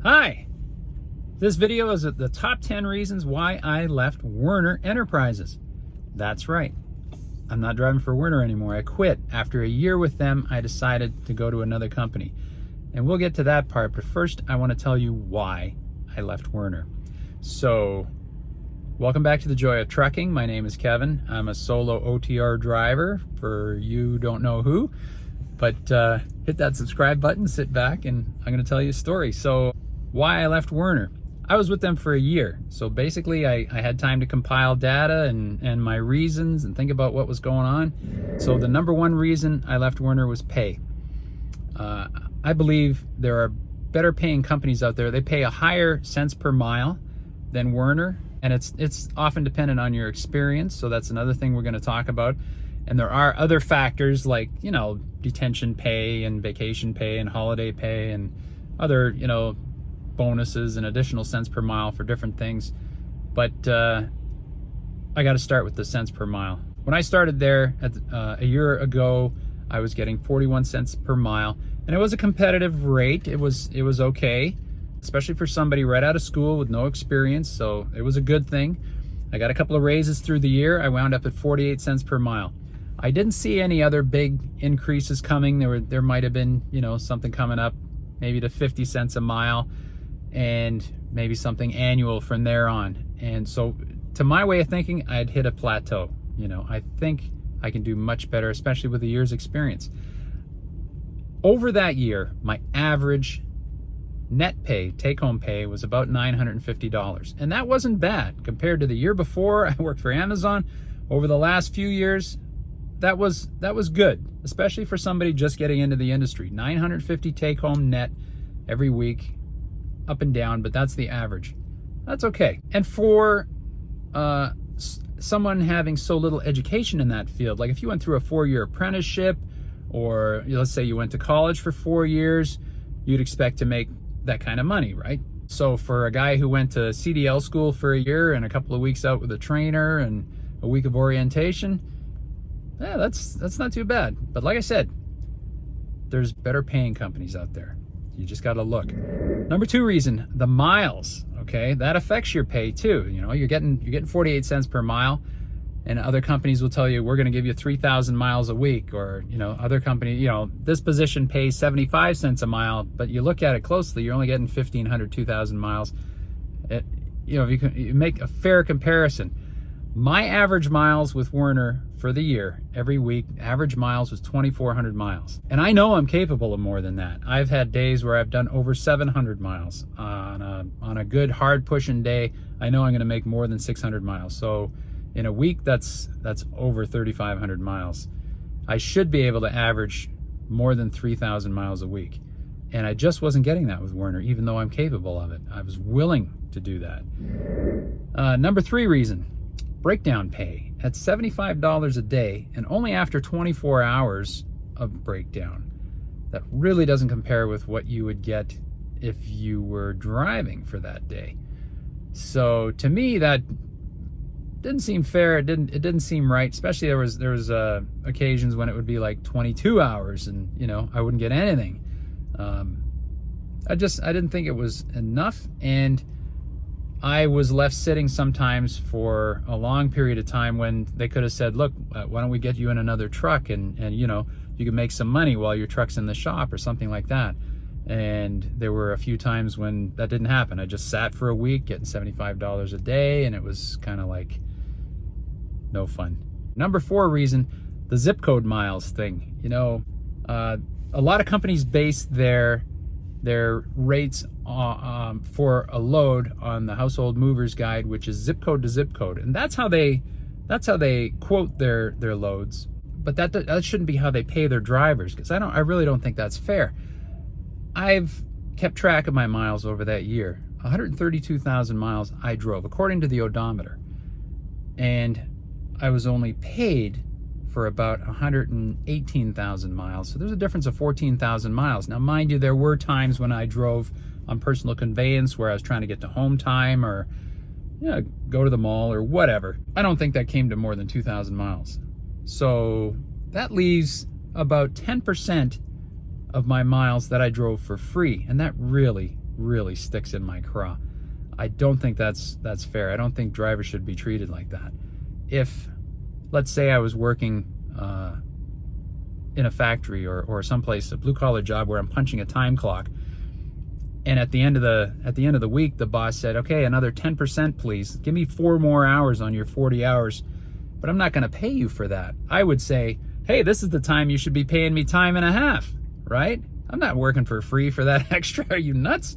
Hi! This video is the top 10 reasons why I left Werner Enterprises. That's right. I'm not driving for Werner anymore. I quit. After a year with them, I decided to go to another company. And we'll get to that part, but first I want to tell you why I left Werner. So, welcome back to the Joy of Trucking. My name is Kevin. I'm a solo OTR driver for you don't know who. But hit that subscribe button, sit back, and I'm going to tell you a story. So, why I left Werner. I was with them for a year. So basically I had time to compile data and my reasons and think about what was going on. So the number one reason I left Werner was pay. I believe there are better paying companies out there. They pay a higher cents per mile than Werner, and it's often dependent on your experience. So that's another thing we're going to talk about. And there are other factors like, detention pay and vacation pay and holiday pay and other, bonuses and additional cents per mile for different things. But I got to start with the cents per mile. When I started there a year ago, I was getting 41 cents per mile, and it was a competitive rate. It was okay, especially for somebody right out of school with no experience, so it was a good thing. I got a couple of raises through the year. I wound up at 48 cents per mile. I didn't see any other big increases coming. There might have been, something coming up maybe to 50 cents a mile, and maybe something annual from there on. And so to my way of thinking, I'd hit a plateau. I think I can do much better, especially with a year's experience. Over that year, my average net pay, take-home pay, was about $950. And that wasn't bad compared to the year before. I worked for Amazon. Over the last few years, that was good, especially for somebody just getting into the industry. $950 take-home net every week, up and down, but that's the average. That's okay. And for someone having so little education in that field, like if you went through a 4-year apprenticeship, or let's say you went to college for 4 years, you'd expect to make that kind of money, right? So for a guy who went to CDL school for a year and a couple of weeks out with a trainer and a week of orientation, yeah, that's not too bad. But like I said, there's better paying companies out there. You just got to look. Number two reason, the miles. Okay, that affects your pay too. You're getting 48 cents per mile, and other companies will tell you we're going to give you 3,000 miles a week, or other company, this position pays 75 cents a mile, but you look at it closely, you're only getting 1,500, 2,000 miles. If you make a fair comparison, my average miles with Werner for the year, every week, average miles was 2,400 miles. And I know I'm capable of more than that. I've had days where I've done over 700 miles. On a good hard pushing day, I know I'm going to make more than 600 miles. So in a week, that's over 3,500 miles. I should be able to average more than 3,000 miles a week. And I just wasn't getting that with Werner, even though I'm capable of it. I was willing to do that. Number three reason, breakdown pay at $75 a day, and only after 24 hours of breakdown. That really doesn't compare with what you would get if you were driving for that day. So to me, that didn't seem fair. It didn't seem right. Especially there was occasions when it would be like 22 hours, and I wouldn't get anything. I didn't think it was enough, and I was left sitting sometimes for a long period of time when they could have said, look, why don't we get you in another truck, and you can make some money while your truck's in the shop or something like that. And there were a few times when that didn't happen. I just sat for a week getting $75 a day, and it was kind of like no fun. Number four reason, the zip code miles thing. A lot of companies base their rates for a load on the Household Movers Guide, which is zip code to zip code, and that's how they quote their loads. But that shouldn't be how they pay their drivers, because I really don't think that's fair. I've kept track of my miles over that year. 132,000 miles I drove according to the odometer, and I was only paid for about 118,000 miles. So there's a difference of 14,000 miles. Now, mind you, there were times when I drove on personal conveyance where I was trying to get to home time or go to the mall or whatever. I don't think that came to more than 2,000 miles. So that leaves about 10% of my miles that I drove for free, and that really really sticks in my craw. I don't think that's fair. I don't think drivers should be treated like that. If, let's say I was working in a factory or someplace, a blue-collar job where I'm punching a time clock, and at the end of the week, the boss said, okay, another 10%, please. Give me 4 more hours on your 40 hours, but I'm not going to pay you for that. I would say, hey, this is the time you should be paying me time and a half, right? I'm not working for free for that extra. Are you nuts?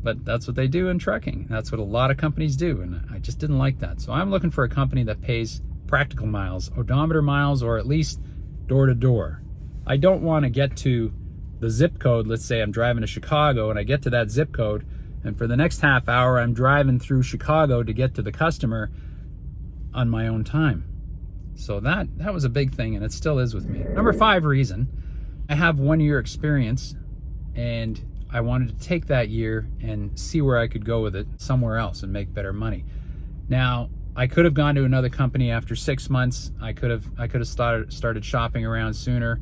But that's what they do in trucking. That's what a lot of companies do, and I just didn't like that. So I'm looking for a company that pays practical miles, odometer miles, or at least door to door. I don't want to get to the zip code. Let's say I'm driving to Chicago and I get to that zip code, and for the next half hour I'm driving through Chicago to get to the customer on my own time. So that was a big thing, and it still is with me. Number 5 reason, I have 1 year experience, and I wanted to take that year and see where I could go with it somewhere else and make better money. Now, I could have gone to another company after 6 months. I could have started shopping around sooner.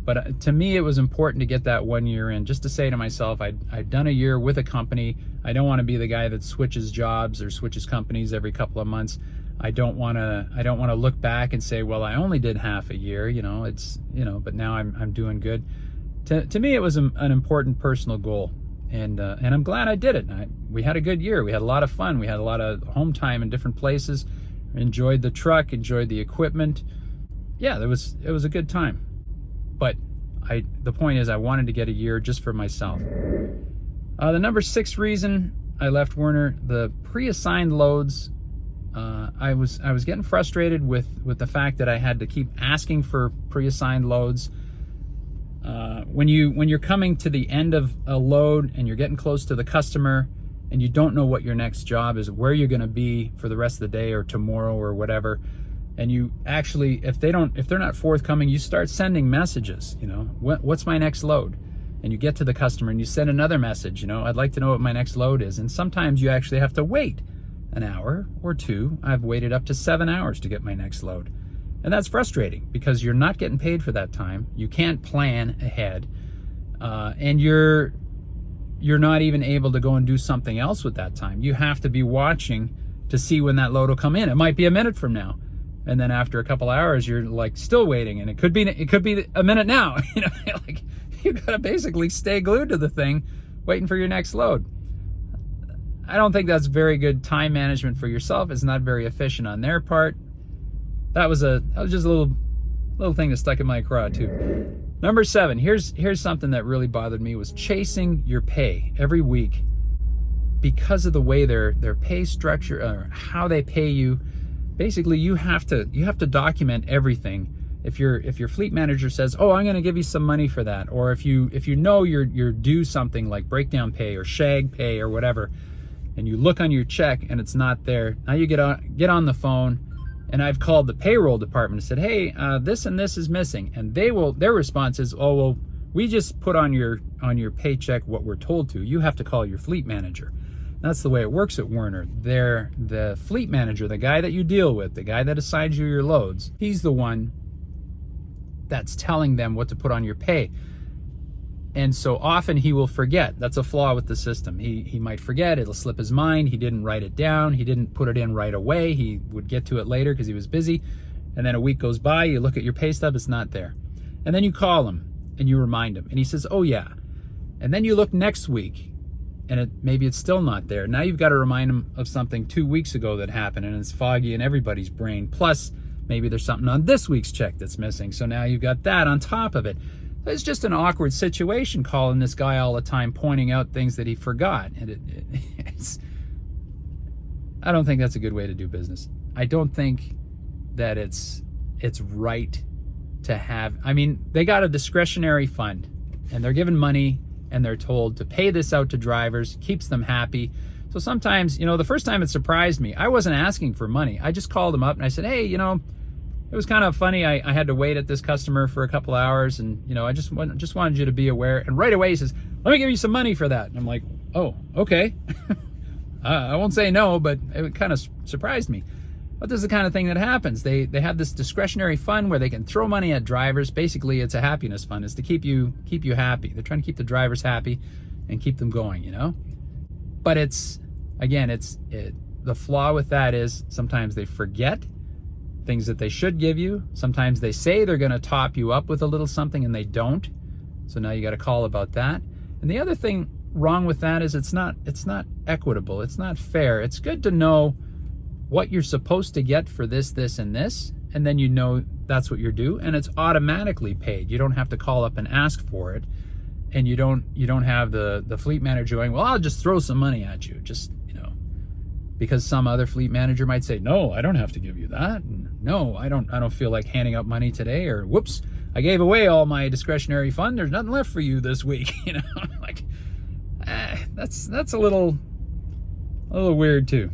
But to me, it was important to get that 1 year in, just to say to myself, I've done a year with a company. I don't want to be the guy that switches jobs or switches companies every couple of months. I don't want to look back and say, well, I only did half a year, but now I'm doing good. To me, it was an important personal goal, and I'm glad I did it. We had a good year. We had a lot of fun. We had a lot of home time in different places. Enjoyed the truck, enjoyed the equipment. Yeah, it was a good time. But the point is, I wanted to get a year just for myself. The number 6 reason I left Werner, the pre-assigned loads. I was getting frustrated with the fact that I had to keep asking for pre-assigned loads. When you're coming to the end of a load and you're getting close to the customer and you don't know what your next job is, where you're going to be for the rest of the day or tomorrow or whatever, and you actually, if they're not forthcoming, you start sending messages. What's my next load? And you get to the customer and you send another message. I'd like to know what my next load is. And sometimes you actually have to wait an hour or 2. I've waited up to 7 hours to get my next load. And that's frustrating because you're not getting paid for that time. You can't plan ahead. And you're not even able to go and do something else with that time. You have to be watching to see when that load will come in. It might be a minute from now. And then after a couple hours, you're like still waiting, and it could be a minute now. Like you gotta basically stay glued to the thing, waiting for your next load. I don't think that's very good time management for yourself. It's not very efficient on their part. That was just a little thing that stuck in my craw too. Number 7. Here's something that really bothered me, was chasing your pay every week because of the way their pay structure or how they pay you. Basically, you have to document everything. If your fleet manager says, "Oh, I'm going to give you some money for that," or if you know you're due something like breakdown pay or shag pay or whatever, and you look on your check and it's not there, now you get on the phone, and I've called the payroll department and said, "Hey, this and this is missing," and their response is, "Oh, well, we just put on your paycheck what we're told to. You have to call your fleet manager." That's the way it works at Werner. The fleet manager, the guy that you deal with, the guy that assigns you your loads, he's the one that's telling them what to put on your pay. And so often he will forget. That's a flaw with the system. He might forget. It'll slip his mind. He didn't write it down. He didn't put it in right away. He would get to it later because he was busy. And then a week goes by, you look at your pay stub, it's not there. And then you call him and you remind him. And he says, "Oh yeah." And then you look next week, and maybe it's still not there. Now you've got to remind them of something 2 weeks ago that happened, and it's foggy in everybody's brain. Plus, maybe there's something on this week's check that's missing, so now you've got that on top of it. It's just an awkward situation calling this guy all the time, pointing out things that he forgot. And I don't think that's a good way to do business. I don't think that it's right to have. I mean, they got a discretionary fund, and they're given money, and they're told to pay this out to drivers, keeps them happy. So sometimes, the first time it surprised me, I wasn't asking for money. I just called them up and I said, "Hey, it was kind of funny. I had to wait at this customer for a couple hours, and I just wanted you to be aware." And right away he says, "Let me give you some money for that." And I'm like, "Oh, okay." I won't say no, but it kind of surprised me. But this is the kind of thing that happens. They have this discretionary fund where they can throw money at drivers. Basically, it's a happiness fund. It's to keep you happy. They're trying to keep the drivers happy. and keep them going, you know? But it's, again, the flaw with that is sometimes they forget things that they should give you. Sometimes they say they're gonna top you up with a little something and they don't. So now you gotta call about that. And the other thing wrong with that is it's not equitable, it's not fair. It's good to know what you're supposed to get for this, this, and this, and then you know that's what you're due, and it's automatically paid. You don't have to call up and ask for it, and you don't have the fleet manager going, well, I'll just throw some money at you, just, you know, because some other fleet manager might say, no, I don't have to give you that. No, I don't feel like handing out money today, or whoops, I gave away all my discretionary fund. There's nothing left for you this week. You know, like that's a little weird too.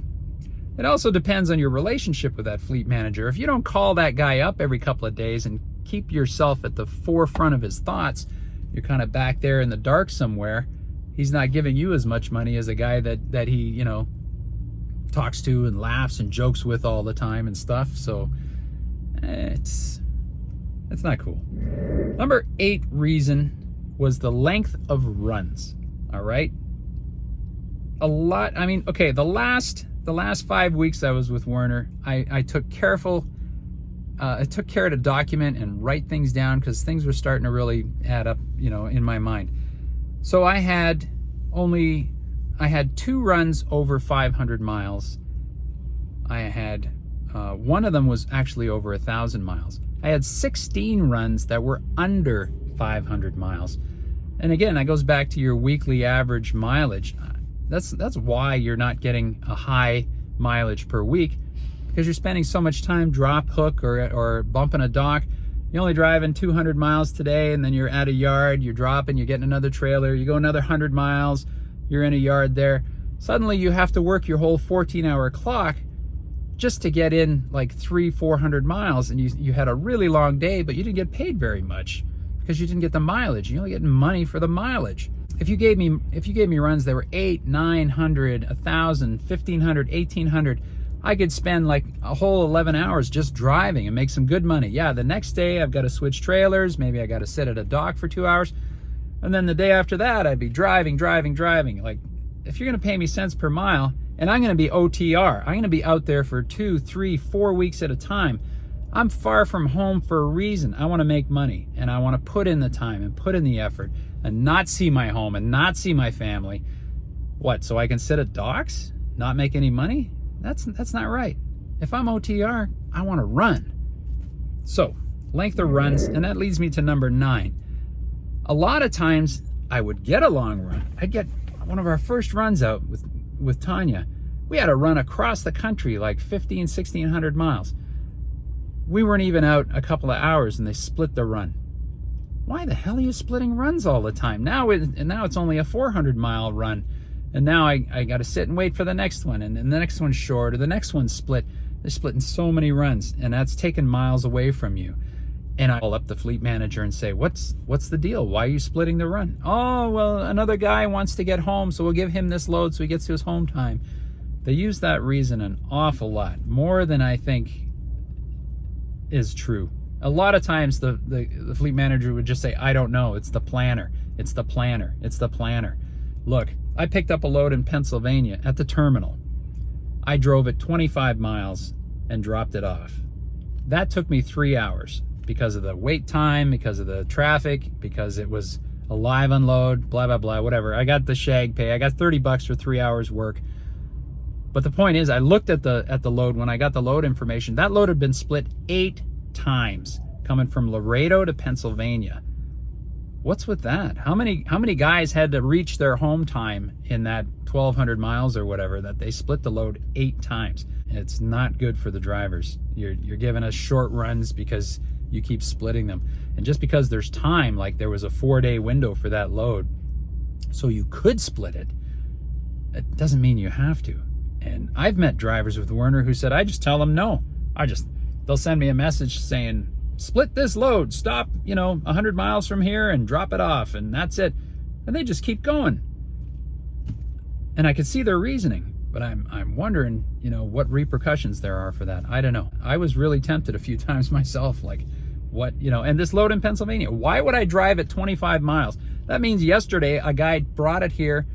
It also depends on your relationship with that fleet manager. If you don't call that guy up every couple of days and keep yourself at the forefront of his thoughts, you're kind of back there in the dark somewhere. He's not giving you as much money as a guy that he, you know, talks to and laughs and jokes with all the time and stuff. So it's not cool. Number 8 reason was the length of runs. All right. A lot. I mean, okay, the last 5 weeks I was with Werner, I took care to document and write things down because things were starting to really add up, you know, in my mind. So I had 2 runs over 500 miles. I had one of them was actually over 1,000 miles. I had 16 runs that were under 500 miles. And again, that goes back to your weekly average mileage. That's why you're not getting a high mileage per week, because you're spending so much time drop hook or bumping a dock. You're only driving 200 miles today, and then you're at a yard, you're dropping, you're getting another trailer, you go another 100 miles, you're in a yard there. Suddenly you have to work your whole 14-hour clock just to get in like 300-400 miles, and you had a really long day, but you didn't get paid very much because you didn't get the mileage. You're only getting money for the mileage. If you gave me runs that were 800, 900, 1,000, 1,500, 1,800, I could spend like a whole 11 hours just driving and make some good money. Yeah, the next day I've got to switch trailers. Maybe I got to sit at a dock for 2 hours. And then the day after that, I'd be driving. Like, if you're going to pay me cents per mile, and I'm going to be OTR, I'm going to be out there for 2, 3, 4 weeks at a time. I'm far from home for a reason. I want to make money, and I want to put in the time and put in the effort and not see my home and not see my family. What, so I can sit at docks, not make any money? That's not right. If I'm OTR, I want to run. So, length of runs, and that leads me to number 9. A lot of times I would get a long run. I'd get one of our first runs out with Tanya. We had to run across the country like 1,600 miles. We weren't even out a couple of hours and they split the run. Why the hell are you splitting runs all the time? Now it's only a 400-mile run, and now I got to sit and wait for the next one, and the next one's short, or the next one's split. They're splitting so many runs, and that's taking miles away from you. And I call up the fleet manager and say, what's the deal? Why are you splitting the run? Oh, well, another guy wants to get home, so we'll give him this load so he gets to his home time. They use that reason an awful lot, more than I think is true. A lot of times the fleet manager would just say, I don't know, it's the planner, it's the planner, it's the planner. Look, I picked up a load in Pennsylvania at the terminal. I drove it 25 miles and dropped it off. That took me 3 hours because of the wait time, because of the traffic, because it was a live unload, blah, blah, blah, whatever. I got the shag pay. I got $30 for 3 hours work. But the point is, I looked at the load when I got the load information. That load had been split 8 times coming from Laredo to Pennsylvania. What's with that? How many guys had to reach their home time in that 1,200 miles or whatever that they split the load 8 times? It's not good for the drivers. You're giving us short runs because you keep splitting them. And just because there's time, like there was a 4-day window for that load, so you could split it, it doesn't mean you have to. And I've met drivers with Werner who said, I just tell them no. They'll send me a message saying, split this load, stop, 100 miles from here and drop it off, and that's it. And they just keep going. And I could see their reasoning, but I'm wondering, what repercussions there are for that. I don't know. I was really tempted a few times myself, like, what, and this load in Pennsylvania, why would I drive at 25 miles? That means yesterday a guy brought it here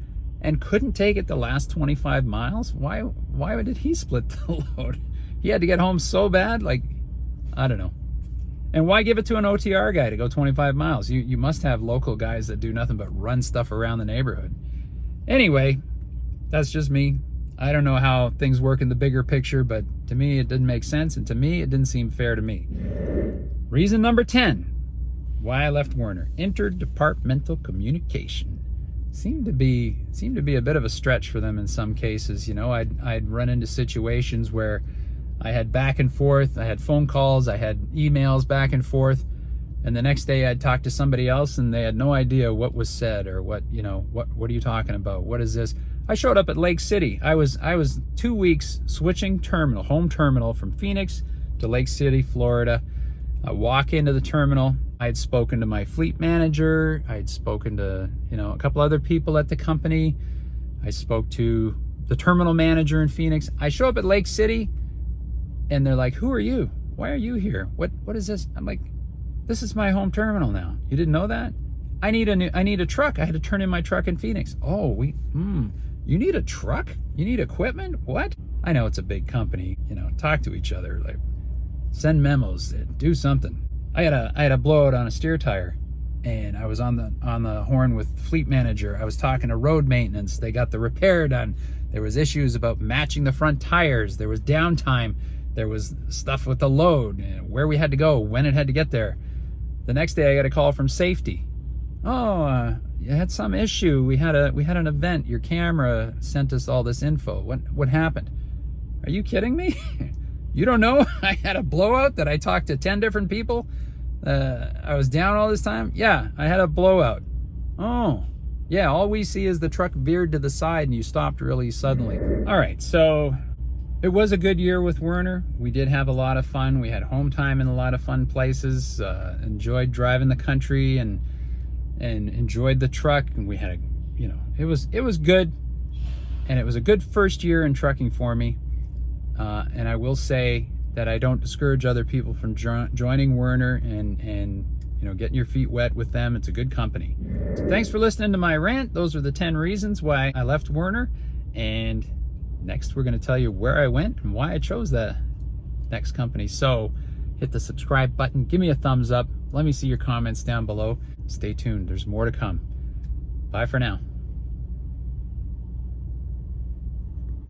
and couldn't take it the last 25 miles. Why did he split the load? He had to get home so bad? Like, I don't know. And why give it to an OTR guy to go 25 miles? You must have local guys that do nothing but run stuff around the neighborhood. Anyway, that's just me. I don't know how things work in the bigger picture, but to me it didn't make sense, and to me it didn't seem fair to me. Reason number 10, why I left Werner. Interdepartmental Communication. Seemed to be a bit of a stretch for them in some cases. You know, I'd run into situations where I had back and forth, I had phone calls, I had emails back and forth, and the next day I'd talk to somebody else and they had no idea what was said or what are you talking about? What is this? I showed up at Lake City. I was 2 weeks switching home terminal from Phoenix to Lake City, Florida. I walk into the terminal. I had spoken to my fleet manager. I had spoken to, a couple other people at the company. I spoke to the terminal manager in Phoenix. I show up at Lake City and they're like, "Who are you? Why are you here? What is this?" I'm like, "This is my home terminal now. You didn't know that? I need a truck. I had to turn in my truck in Phoenix." "Oh, you need a truck? You need equipment? What?" I know it's a big company, talk to each other, like send memos, do something. I had a blowout on a steer tire, and I was on the horn with fleet manager. I was talking to road maintenance. They got the repair done. There was issues about matching the front tires. There was downtime. There was stuff with the load, where we had to go, when it had to get there. The next day I got a call from safety. "Oh, you had some issue. We had an event. Your camera sent us all this info. What happened?" Are you kidding me? You don't know I had a blowout that I talked to 10 different people? I was down all this time? Yeah, I had a blowout. Oh, yeah, all we see is the truck veered to the side and you stopped really suddenly. All right, so it was a good year with Werner. We did have a lot of fun. We had home time in a lot of fun places. Enjoyed driving the country and enjoyed the truck. And we had it was good, and it was a good first year in trucking for me. And I will say that I don't discourage other people from joining Werner and getting your feet wet with them. It's a good company. So thanks for listening to my rant. Those are the 10 reasons why I left Werner. And next, we're going to tell you where I went and why I chose the next company. So hit the subscribe button. Give me a thumbs up. Let me see your comments down below. Stay tuned. There's more to come. Bye for now.